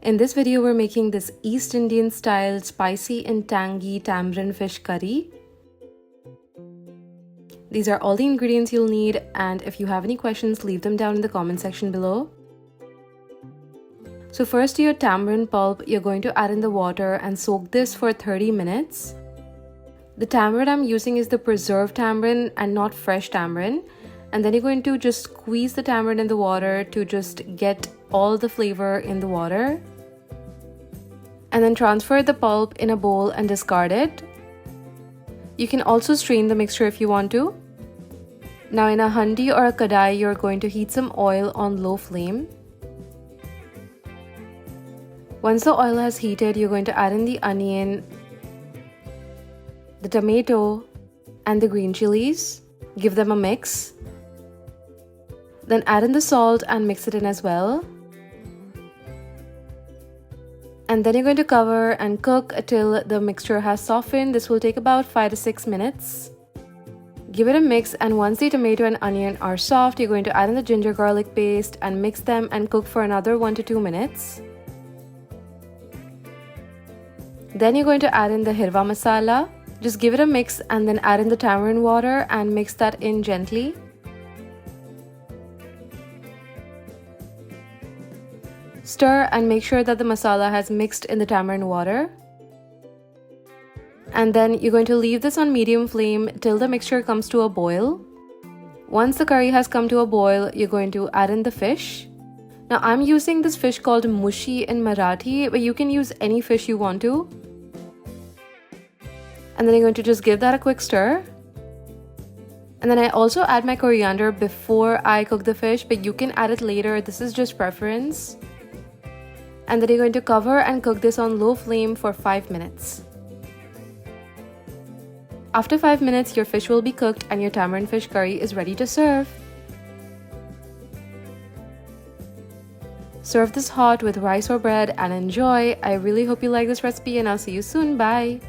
In this video, we're making this East Indian style spicy and tangy tamarind fish curry. These are all the ingredients you'll need, and if you have any questions, leave them down in the comment section below. So first, to your tamarind pulp, you're going to add in the water and soak this for 30 minutes. The tamarind I'm using is the preserved tamarind and not fresh tamarind. And then you're going to just squeeze the tamarind in the water to just get all the flavor in the water. And then transfer the pulp in a bowl and discard it. You can also strain the mixture if you want to. Now in a handi or a kadai, you're going to heat some oil on low flame. Once the oil has heated, you're going to add in the onion, the tomato, and the green chilies. Give them a mix. Then add in the salt and mix it in as well. And then you're going to cover and cook till the mixture has softened. This will take about 5 to 6 minutes. Give it a mix, and once the tomato and onion are soft, you're going to add in the ginger garlic paste and mix them and cook for another 1 to 2 minutes. Then you're going to add in the hirva masala. Just give it a mix and then add in the tamarind water and mix that in gently. Stir and make sure that the masala has mixed in the tamarind water. And then you're going to leave this on medium flame till the mixture comes to a boil. Once the curry has come to a boil, you're going to add in the fish. Now I'm using this fish called mushi in Marathi, but you can use any fish you want to. And then you're going to just give that a quick stir. And then I also add my coriander before I cook the fish, but you can add it later. This is just preference. And then you're going to cover and cook this on low flame for 5 minutes. After 5 minutes, your fish will be cooked and your tamarind fish curry is ready to serve. Serve this hot with rice or bread and enjoy. I really hope you like this recipe, and I'll see you soon. Bye!